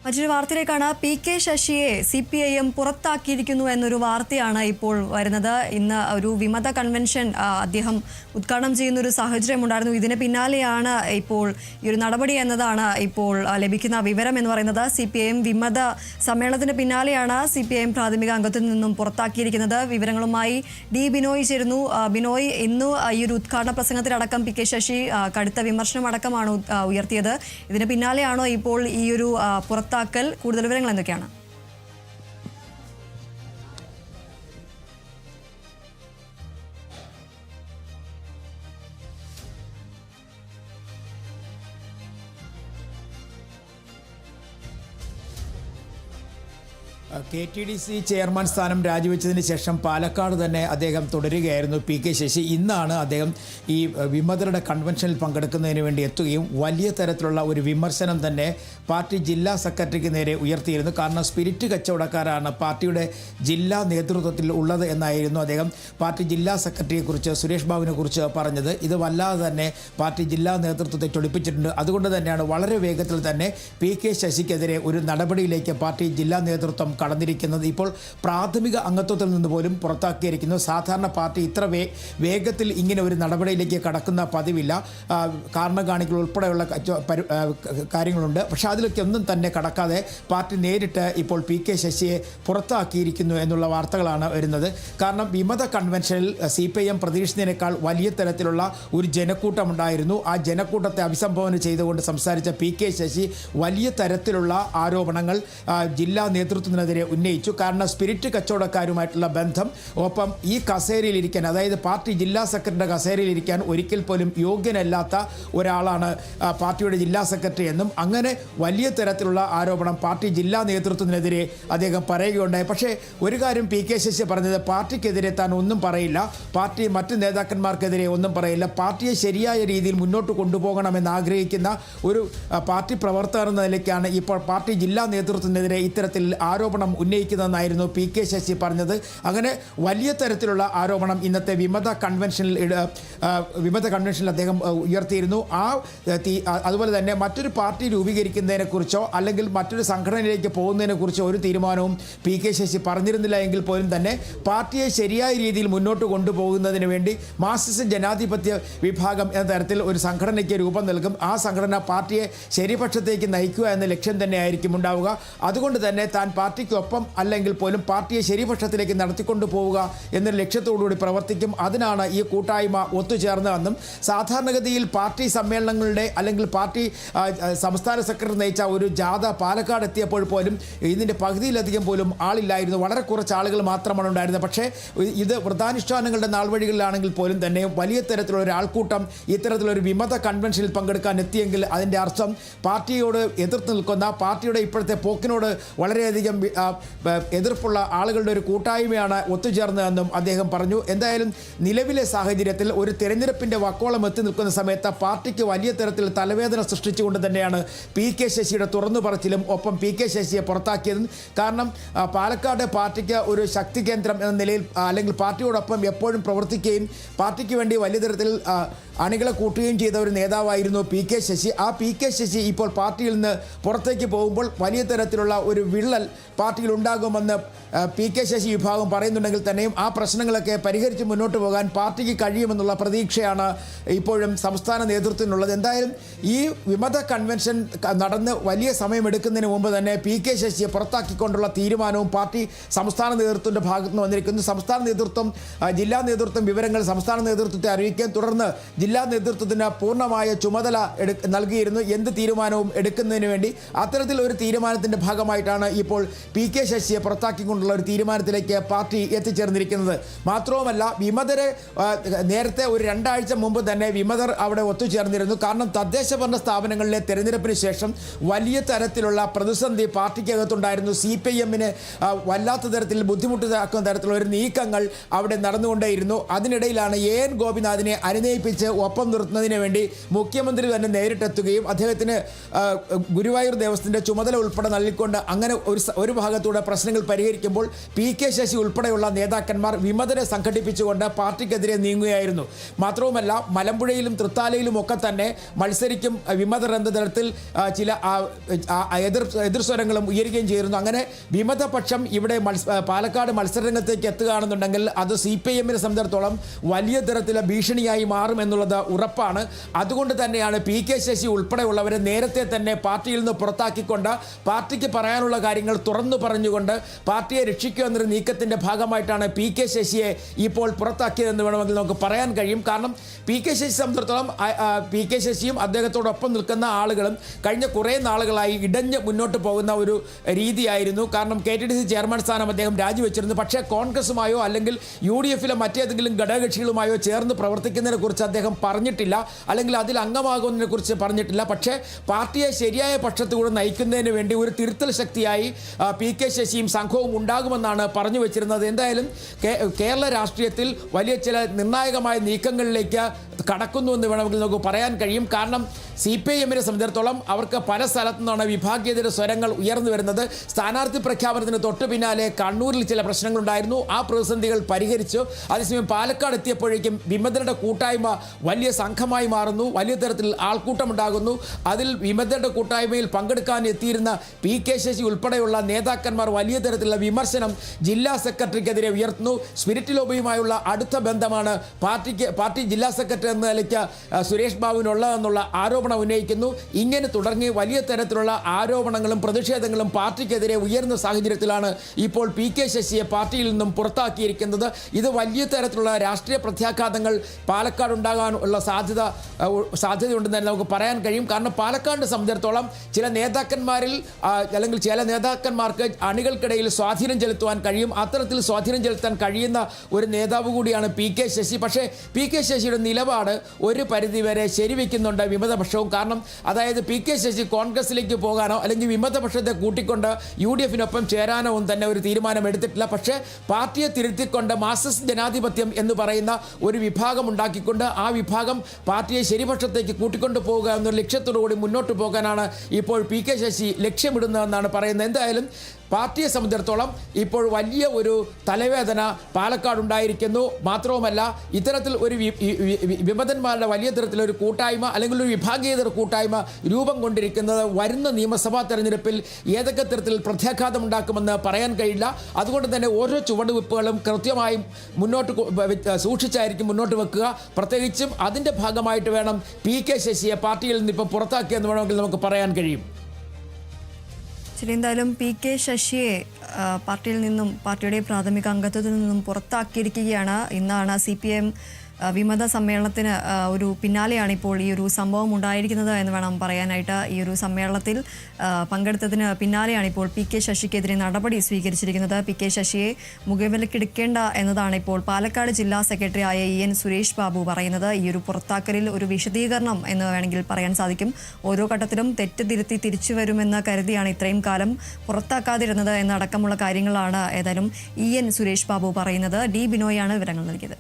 മറ്റൊരു വാർത്തയിലേക്കാണ്. P K ശശിയെ CPIM പുറത്താക്കിയിരിക്കുന്നു എന്നൊരു വാർത്തയാണ് ഇപ്പോൾ വരുന്നത്. ഇന്ന് ഒരു വിമത കൺവെൻഷൻ അദ്ദേഹം ഉദ്ഘാടനം ചെയ്യുന്ന ഒരു സാഹചര്യം ഉണ്ടായിരുന്നു. ഇതിന് പിന്നാലെയാണ് ഇപ്പോൾ ഈ ഒരു നടപടി എന്നതാണ് ഇപ്പോൾ ലഭിക്കുന്ന വിവരം എന്ന് പറയുന്നത്. CPIM വിമത സമ്മേളനത്തിന് പിന്നാലെയാണ് CPIM പ്രാഥമിക അംഗത്തിൽ നിന്നും പുറത്താക്കിയിരിക്കുന്നത്. വിവരങ്ങളുമായി ഡി ബിനോയ് ചേരുന്നു. ബിനോയ്, ഇന്ന് ഈ ഒരു ഉദ്ഘാടന പ്രസംഗത്തിലടക്കം പി കെ ശശി കടുത്ത വിമർശനം അടക്കമാണ് ഉയർത്തിയത്. ഇതിന് പിന്നാലെയാണോ ഇപ്പോൾ ഈ ഒരു പുറത്താക്കൽ? കൂടുതൽ വിവരങ്ങൾ എന്തൊക്കെയാണ്? KTDC ചെയർമാൻ സ്ഥാനം രാജിവെച്ചതിന് ശേഷം പാലക്കാട് തന്നെ അദ്ദേഹം തുടരുകയായിരുന്നു പി കെ ശശി. ഇന്നാണ് അദ്ദേഹം ഈ വിമതരുടെ കൺവെൻഷനിൽ പങ്കെടുക്കുന്നതിന് വേണ്ടി എത്തുകയും വലിയ തരത്തിലുള്ള ഒരു വിമർശനം തന്നെ പാർട്ടി ജില്ലാ സെക്രട്ടറിക്ക് നേരെ ഉയർത്തിയിരുന്നു. കാരണം സ്പിരിറ്റ് കച്ചവടക്കാരാണ് പാർട്ടിയുടെ ജില്ലാ നേതൃത്വത്തിൽ ഉള്ളത് എന്നായിരുന്നു അദ്ദേഹം പാർട്ടി ജില്ലാ സെക്രട്ടറിയെക്കുറിച്ച്, സുരേഷ് ബാബുവിനെ കുറിച്ച് പറഞ്ഞത്. ഇത് വല്ലാതെ തന്നെ പാർട്ടി ജില്ലാ നേതൃത്വത്തെ ചൊടിപ്പിച്ചിട്ടുണ്ട്. അതുകൊണ്ട് തന്നെയാണ് വളരെ വേഗത്തിൽ തന്നെ പി കെ ശശിക്കെതിരെ ഒരു നടപടിയിലേക്ക് പാർട്ടി ജില്ലാ നേതൃത്വം കടന്നിരിക്കുന്നത്. ഇപ്പോൾ പ്രാഥമിക അംഗത്വത്തിൽ നിന്ന് പോലും പുറത്താക്കിയിരിക്കുന്നു. സാധാരണ പാർട്ടി ഇത്ര വേഗത്തിൽ ഇങ്ങനെ ഒരു നടപടിയിലേക്ക് കടക്കുന്ന പതിവില്ല. കാരണം കാണിക്കൽ ഉൾപ്പെടെയുള്ള കാര്യങ്ങളുണ്ട്. പക്ഷേ അതിലൊക്കെ ഒന്നും തന്നെ കടക്കാതെ പാർട്ടി നേരിട്ട് ഇപ്പോൾ പി കെ ശശിയെ പുറത്താക്കിയിരിക്കുന്നു എന്നുള്ള വാർത്തകളാണ് വരുന്നത്. കാരണം വിമത കൺവെൻഷനിൽ CPIM പ്രതീക്ഷിച്ചതിനേക്കാൾ വലിയ തരത്തിലുള്ള ഒരു ജനക്കൂട്ടമുണ്ടായിരുന്നു. ആ ജനക്കൂട്ടത്തെ അഭിസംബോധന ചെയ്തുകൊണ്ട് സംസാരിച്ച പി കെ ശശി വലിയ തരത്തിലുള്ള ആരോപണങ്ങൾ ജില്ലാ നേതൃത്വത്തിനെതിരെ ഉന്നയിച്ചു. കാരണം സ്പിരിറ്റ് കച്ചവടക്കാരുമായിട്ടുള്ള ബന്ധം, ഒപ്പം ഈ കസേരയിലിരിക്കാൻ, അതായത് പാർട്ടി ജില്ലാ സെക്രട്ടറിയുടെ കസേരയിലിരിക്കാൻ ഒരിക്കൽ പോലും യോഗ്യനല്ലാത്ത ഒരാളാണ് പാർട്ടിയുടെ ജില്ലാ സെക്രട്ടറി എന്നും അങ്ങനെ വലിയ തരത്തിലുള്ള ആരോപണം പാർട്ടി ജില്ലാ നേതൃത്വത്തിനെതിരെ അദ്ദേഹം പറയുകയുണ്ടായി. പക്ഷേ ഒരു കാര്യം പി കെ ശശി പറഞ്ഞത്, പാർട്ടിക്കെതിരെ താൻ ഒന്നും പറയില്ല, പാർട്ടി മറ്റ് നേതാക്കന്മാർക്കെതിരെ ഒന്നും പറയില്ല, പാർട്ടിയെ ശരിയായ രീതിയിൽ മുന്നോട്ട് കൊണ്ടുപോകണമെന്ന് ആഗ്രഹിക്കുന്ന ഒരു പാർട്ടി പ്രവർത്തകർ എന്ന നിലയ്ക്കാണ് ഇപ്പോൾ പാർട്ടി ജില്ലാ നേതൃത്വത്തിനെതിരെ ഇത്തരത്തിൽ ആരോപണം ഉന്നയിക്കുന്നതെന്നായിരുന്നു പി കെ ശശി പറഞ്ഞത്. അങ്ങനെ വലിയ തരത്തിലുള്ള ആരോപണം ഇന്നത്തെ വിമത കൺവെൻഷനിൽ അദ്ദേഹം ഉയർത്തിയിരുന്നു. അതുപോലെ തന്നെ മറ്റൊരു പാർട്ടി രൂപീകരിക്കുന്നതിനെക്കുറിച്ചോ അല്ലെങ്കിൽ മറ്റൊരു സംഘടനയിലേക്ക് പോകുന്നതിനെക്കുറിച്ചോ ഒരു തീരുമാനവും പി കെ ശശി പറഞ്ഞിരുന്നില്ല. എങ്കിൽ പോലും തന്നെ പാർട്ടിയെ ശരിയായ രീതിയിൽ മുന്നോട്ട് കൊണ്ടുപോകുന്നതിന് വേണ്ടി മാർക്സിസ്റ്റ് ജനാധിപത്യ വിഭാഗം എന്ന തരത്തിൽ ഒരു സംഘടനയ്ക്ക് രൂപം നൽകും. ആ സംഘടന പാർട്ടിയെ ശരിപക്ഷത്തേക്ക് നയിക്കുക എന്ന ലക്ഷ്യം തന്നെയായിരിക്കും ഉണ്ടാവുക. അതുകൊണ്ട് തന്നെ താൻ പാർട്ടിക്കൊപ്പം അല്ലെങ്കിൽ പോലും പാർട്ടിയെ ശരിപക്ഷത്തിലേക്ക് നടത്തിക്കൊണ്ടു പോവുക എന്നൊരു ലക്ഷ്യത്തോടുകൂടി പ്രവർത്തിക്കും. അതിനാണ് ഈ കൂട്ടായ്മ ഒത്തുചേർന്നതെന്നും സാധാരണഗതിയിൽ പാർട്ടി സമ്മേളനങ്ങളുടെ അല്ലെങ്കിൽ പാർട്ടി സംസ്ഥാന സെക്രട്ടറി നയിച്ച ഒരു ജാഥ പാലക്കാട് എത്തിയപ്പോൾ പോലും ഇതിൻ്റെ പകുതിയിലധികം പോലും ആളില്ലായിരുന്നു. വളരെ കുറച്ച് ആളുകൾ മാത്രമാണ് ഉണ്ടായിരുന്നത്. പക്ഷേ ഇത് വ്രതാനുഷ്ഠാനങ്ങളുടെ നാൾവഴികളിലാണെങ്കിൽ പോലും തന്നെ വലിയ തരത്തിലുള്ള ഒരു ആൾക്കൂട്ടം ഇത്തരത്തിലൊരു വിമത കൺവെൻഷനിൽ പങ്കെടുക്കാൻ എത്തിയെങ്കിൽ അതിൻ്റെ അർത്ഥം പാർട്ടിയോട് എതിർത്ത് നിൽക്കുന്ന, പാർട്ടിയുടെ ഇപ്പോഴത്തെ പോക്കിനോട് വളരെയധികം എതിർപ്പുള്ള ആളുകളുടെ ഒരു കൂട്ടായ്മയാണ് ഒത്തുചേർന്നതെന്നും അദ്ദേഹം പറഞ്ഞു. എന്തായാലും നിലവിലെ സാഹചര്യത്തിൽ ഒരു തെരഞ്ഞെടുപ്പിൻ്റെ വക്കോളം എത്തി നിൽക്കുന്ന സമയത്ത് പാർട്ടിക്ക് വലിയ തരത്തിൽ തലവേദന സൃഷ്ടിച്ചുകൊണ്ട് തന്നെയാണ് പി കെ ശശിയുടെ തുറന്നു പറച്ചിലും ഒപ്പം പി കെ ശശിയെ പുറത്താക്കിയതും. കാരണം പാലക്കാട് പാർട്ടിക്ക് ഒരു ശക്തി കേന്ദ്രം എന്ന നിലയിൽ അല്ലെങ്കിൽ പാർട്ടിയോടൊപ്പം എപ്പോഴും പ്രവർത്തിക്കുകയും പാർട്ടിക്ക് വേണ്ടി വലിയ തരത്തിൽ അണികളെ കൂട്ടുകയും ചെയ്ത ഒരു നേതാവായിരുന്നു പി കെ ശശി. ആ പി കെ ശശി ഇപ്പോൾ പാർട്ടിയിൽ നിന്ന് പുറത്തേക്ക് പോകുമ്പോൾ വലിയ തരത്തിലുള്ള ഒരു വിള്ളൽ പാർട്ടിയിൽ ഉണ്ടാകുമെന്ന് പി കെ ശശി വിഭാഗം പറയുന്നുണ്ടെങ്കിൽ തന്നെയും ആ പ്രശ്നങ്ങളൊക്കെ പരിഹരിച്ച് മുന്നോട്ട് പോകാൻ പാർട്ടിക്ക് കഴിയുമെന്നുള്ള പ്രതീക്ഷയാണ് ഇപ്പോഴും സംസ്ഥാന നേതൃത്വത്തിനുള്ളത്. എന്തായാലും ഈ വിമത കൺവെൻഷൻ നടന്ന് വലിയ സമയമെടുക്കുന്നതിന് മുമ്പ് തന്നെ പി കെ ശശിയെ പുറത്താക്കിക്കൊണ്ടുള്ള തീരുമാനവും പാർട്ടി സംസ്ഥാന നേതൃത്വത്തിൻ്റെ ഭാഗത്ത് നിന്ന് വന്നിരിക്കുന്നു. സംസ്ഥാന നേതൃത്വം, ജില്ലാ നേതൃത്വം വിവരങ്ങൾ സംസ്ഥാന നേതൃത്വത്തെ അറിയിക്കുകയും തുടർന്ന് ജില്ലാ നേതൃത്വത്തിന് പൂർണ്ണമായ ചുമതല നൽകിയിരുന്നു എന്ത് തീരുമാനവും എടുക്കുന്നതിന് വേണ്ടി. അത്തരത്തിൽ ഒരു തീരുമാനത്തിൻ്റെ ഭാഗമായിട്ടാണ് ഇപ്പോൾ പി കെ ശശിയെ പുറത്താക്കിക്കൊണ്ടുള്ള ഒരു തീരുമാനത്തിലേക്ക് പാർട്ടി എത്തിച്ചേർന്നിരിക്കുന്നത്. മാത്രവുമല്ല, വിമതരെ നേരത്തെ ഒരു 2 ആഴ്ച മുമ്പ് തന്നെ വിമതർ അവിടെ ഒത്തുചേർന്നിരുന്നു. കാരണം തദ്ദേശ ഭരണ സ്ഥാപനങ്ങളിലെ തെരഞ്ഞെടുപ്പിന് ശേഷം വലിയ തരത്തിലുള്ള പ്രതിസന്ധി പാർട്ടിക്കകത്തുണ്ടായിരുന്നു. CPIMന് വല്ലാത്ത തരത്തിൽ ബുദ്ധിമുട്ടാക്കുന്ന തരത്തിലുള്ള ഒരു നീക്കങ്ങൾ അവിടെ നടന്നുകൊണ്ടേയിരുന്നു. അതിനിടയിലാണ് AN ഗോപിനാഥിനെ അനുനയിപ്പിച്ച് ഒപ്പം നിർത്തുന്നതിന് വേണ്ടി മുഖ്യമന്ത്രി തന്നെ നേരിട്ടെത്തുകയും അദ്ദേഹത്തിന് ഗുരുവായൂർ ദേവസ്ഥത്തിൻ്റെ ചുമതല ഉൾപ്പെടെ നൽകിക്കൊണ്ട് അങ്ങനെ ഒരു ഭാഗത്തൂടെ പ്രശ്നങ്ങൾ പരിഹരിക്കുമ്പോൾ PK ശശി ഉൾപ്പെടെയുള്ള നേതാക്കന്മാർ വിമതരെ സംഘടിപ്പിച്ചുകൊണ്ട് പാർട്ടിക്കെതിരെ നീങ്ങുകയായിരുന്നു. മാത്രവുമല്ല, മലമ്പുഴയിലും തൃത്താലയിലും ഒക്കെ തന്നെ മത്സരിക്കും വിമതർ എന്ന തരത്തിൽ ചില എതിർസ്വരങ്ങളും ഉയരുകയും ചെയ്തിരുന്നു. അങ്ങനെ വിമതപക്ഷം ഇവിടെ പാലക്കാട് മത്സരരംഗത്തേക്ക് എത്തുകയാണെന്നുണ്ടെങ്കിൽ അത് CPIM-നെ സംബന്ധിച്ചിടത്തോളം വലിയ തരത്തിലെ ഭീഷണിയായി മാറും എന്നുള്ളത് ഉറപ്പാണ്. അതുകൊണ്ട് തന്നെയാണ് PK ശശി ഉൾപ്പെടെയുള്ളവരെ നേരത്തെ തന്നെ പാർട്ടിയിൽ നിന്ന് പുറത്താക്കിക്കൊണ്ട് പാർട്ടിക്ക് പറയാനുള്ള കാര്യങ്ങൾ തുറന്നു പറഞ്ഞുകൊണ്ട് പാർട്ടിയെ രക്ഷിക്കുക എന്നൊരു നീക്കത്തിൻ്റെ ഭാഗമായിട്ടാണ് PK ശശിയെ ഇപ്പോൾ പുറത്താക്കിയതെന്ന് വേണമെങ്കിൽ നമുക്ക് പറയാൻ കഴിയും. കാരണം PK ശശി സംബന്ധിച്ചിടത്തോളം PK ശശിയും അദ്ദേഹത്തോടൊപ്പം നിൽക്കുന്ന ആളുകളും കഴിഞ്ഞ കുറേ നാളുകളായി ഇടഞ്ഞ് മുന്നോട്ട് പോകുന്ന ഒരു രീതിയായിരുന്നു. കാരണം KTDC ചെയർമാൻ സ്ഥാനം അദ്ദേഹം രാജിവെച്ചിരുന്നു. പക്ഷേ കോൺഗ്രസുമായോ അല്ലെങ്കിൽ UDF-ലെ മറ്റേതെങ്കിലും ഘടകകക്ഷികളുമായോ ചേർന്ന് പ്രവർത്തിക്കുന്നതിനെ കുറിച്ച് അദ്ദേഹം പറഞ്ഞിട്ടില്ല, അല്ലെങ്കിൽ അതിൽ അംഗമാകുന്നതിനെ കുറിച്ച് പറഞ്ഞിട്ടില്ല. പക്ഷേ പാർട്ടിയെ ശരിയായ പക്ഷത്തുകൂടെ നയിക്കുന്നതിന് വേണ്ടി ഒരു തിരുത്തൽ ശക്തിയായി PK ശശിയും സംഘവും ഉണ്ടാകുമെന്നാണ് പറഞ്ഞു വെച്ചിരുന്നത്. എന്തായാലും കേരള രാഷ്ട്രീയത്തിൽ വലിയ ചില നിർണായകമായ നീക്കങ്ങളിലേക്ക് കടക്കുന്നു എന്ന് വേണമെങ്കിൽ നമുക്ക് പറയാൻ കഴിയും. കാരണം CPIM-നെ സംബന്ധിച്ചിടത്തോളം അവർക്ക് പല സ്ഥലത്തു നിന്നാണ് വിഭാഗീയതയുടെ സ്വരങ്ങൾ ഉയർന്നു വരുന്നത്. സ്ഥാനാർത്ഥി പ്രഖ്യാപനത്തിന് തൊട്ടു പിന്നാലെ കണ്ണൂരിൽ ചില പ്രശ്നങ്ങളുണ്ടായിരുന്നു. ആ പ്രതിസന്ധികൾ പരിഹരിച്ചു. അതേസമയം പാലക്കാട് എത്തിയപ്പോഴേക്കും വിമതരുടെ കൂട്ടായ്മ വലിയ സംഘമായി മാറുന്നു, വലിയ തരത്തിൽ ആൾക്കൂട്ടമുണ്ടാകുന്നു. അതിൽ വിമതരുടെ കൂട്ടായ്മയിൽ പങ്കെടുക്കാൻ എത്തിയിരുന്ന PK ശശി ഉൾപ്പെടെയുള്ള നേതാക്കന്മാർ വലിയ തരത്തിലുള്ള വിമർശനം ജില്ലാ സെക്രട്ടറിക്കെതിരെ ഉയർത്തുന്നു. സ്പിരിറ്റ് ലോബിയുമായുള്ള അടുത്ത ബന്ധമാണ് പാർട്ടി ജില്ലാ സെക്രട്ടറി എന്ന നിലയ്ക്ക് സുരേഷ് ബാബുവിനുള്ളതെന്നുള്ള ആരോപണം ഉന്നയിക്കുന്നു. ഇങ്ങനെ തുടങ്ങി വലിയ തരത്തിലുള്ള ആരോപണങ്ങളും പ്രതിഷേധങ്ങളും പാർട്ടിക്കെതിരെ ഉയർന്ന സാഹചര്യത്തിലാണ് ഇപ്പോൾ PK ശശിയെ പാർട്ടിയിൽ നിന്നും പുറത്താക്കിയിരിക്കുന്നത്. ഇത് വലിയ തരത്തിലുള്ള രാഷ്ട്രീയ പ്രത്യാഘാതങ്ങൾ പാലക്കാട് ഉണ്ടാകാനുള്ള സാധ്യതയുണ്ടെന്ന് തന്നെ നമുക്ക് പറയാൻ കഴിയും. കാരണം പാലക്കാടിനെ സംബന്ധിച്ചിടത്തോളം ചില നേതാക്കന്മാരിൽ അല്ലെങ്കിൽ ചില നേതാക്കന്മാർക്ക് അണികൾക്കിടയിൽ സ്വാധീനം ചെലുത്തുവാൻ കഴിയും. അത്തരത്തിൽ സ്വാധീനം ചെലുത്താൻ കഴിയുന്ന ഒരു നേതാവ് കൂടിയാണ് PK ശശി. പക്ഷേ PK ശശിയുടെ നിലപാട് ഒരു പരിധിവരെ ശരിവെക്കുന്നുണ്ട് വിമതപക്ഷവും. കാരണം അതായത് PK ശശി കോൺഗ്രസിലേക്ക് പോകാനോ അല്ലെങ്കിൽ വിമതപക്ഷത്തെ കൂട്ടിക്കൊണ്ട് UDF-നൊപ്പം ചേരാനോ ഒന്നും തന്നെ ഒരു തീരുമാനം എടുത്തിട്ടില്ല. പക്ഷേ പാർട്ടിയെ തിരുത്തിക്കൊണ്ട് മാർക്സിസ്റ്റ് ജനാധിപത്യം എന്ന് പറയുന്ന ഒരു വിഭാഗം ഉണ്ടാക്കിക്കൊണ്ട് ആ വിഭാഗം പാർട്ടിയെ ശരിപക്ഷത്തേക്ക് കൂട്ടിക്കൊണ്ടു പോകുക എന്നൊരു ലക്ഷ്യത്തോടു കൂടി മുന്നോട്ട് പോകാനാണ് ഇപ്പോൾ PK ശശി ലക്ഷ്യമിടുന്നതെന്നാണ് പറയുന്നത്. എന്തായാലും പാർട്ടിയെ സംബന്ധിച്ചിടത്തോളം ഇപ്പോൾ വലിയ ഒരു തലവേദന പാലക്കാട് ഉണ്ടായിരിക്കുന്നു. മാത്രവുമല്ല, ഇത്തരത്തിൽ ഒരു വിമതന്മാരുടെ വലിയ തരത്തിലൊരു കൂട്ടായ്മ അല്ലെങ്കിൽ ഒരു വിഭാഗീയതയുടെ കൂട്ടായ്മ രൂപം കൊണ്ടിരിക്കുന്നത് വരുന്ന നിയമസഭാ തെരഞ്ഞെടുപ്പിൽ ഏതൊക്കെ തരത്തിൽ പ്രത്യാഘാതം ഉണ്ടാക്കുമെന്ന് പറയാൻ കഴിയില്ല. അതുകൊണ്ട് തന്നെ ഓരോ ചുവടുവെപ്പുകളും കൃത്യമായും മുന്നോട്ട് സൂക്ഷിച്ചായിരിക്കും മുന്നോട്ട് വെക്കുക. പ്രത്യേകിച്ചും അതിൻ്റെ ഭാഗമായിട്ട് വേണം PK ശശിയെ പാർട്ടിയിൽ നിന്ന് ഇപ്പോൾ പുറത്താക്കിയെന്ന് വേണമെങ്കിൽ നമുക്ക് പറയാൻ കഴിയും. ശരി, എന്തായാലും PK ശശിയെ പാർട്ടിയിൽ നിന്നും പാർട്ടിയുടെ പ്രാഥമിക അംഗത്വത്തിൽ നിന്നും പുറത്താക്കിയിരിക്കുകയാണ്. ഇന്നാണ് CPIM വിമത സമ്മേളനത്തിന് ഒരു പിന്നാലെയാണ് ഇപ്പോൾ ഈ ഒരു സംഭവം ഉണ്ടായിരിക്കുന്നത് എന്ന് വേണം പറയാനായിട്ട്. ഈ ഒരു സമ്മേളനത്തിൽ പങ്കെടുത്തതിന് പിന്നാലെയാണ് ഇപ്പോൾ PK ശശിക്കെതിരെ നടപടി സ്വീകരിച്ചിരിക്കുന്നത്. PK ശശിയെ മുഖവിലക്കെടുക്കേണ്ട എന്നതാണ് ഇപ്പോൾ പാലക്കാട് ജില്ലാ സെക്രട്ടറി ആയ EN സുരേഷ് ബാബു പറയുന്നത്. ഈ ഒരു പുറത്താക്കലിൽ ഒരു വിശദീകരണം എന്ന് വേണമെങ്കിൽ പറയാൻ സാധിക്കും. ഓരോ ഘട്ടത്തിലും തെറ്റ് തിരുത്തി തിരിച്ചു വരുമെന്ന് കരുതിയാണ് ഇത്രയും കാലം പുറത്താക്കാതിരുന്നത് എന്നടക്കമുള്ള കാര്യങ്ങളാണ് ഏതായാലും EN സുരേഷ് ബാബു പറയുന്നത്. D ബിനോയാണ് വിവരങ്ങൾ നൽകിയത്.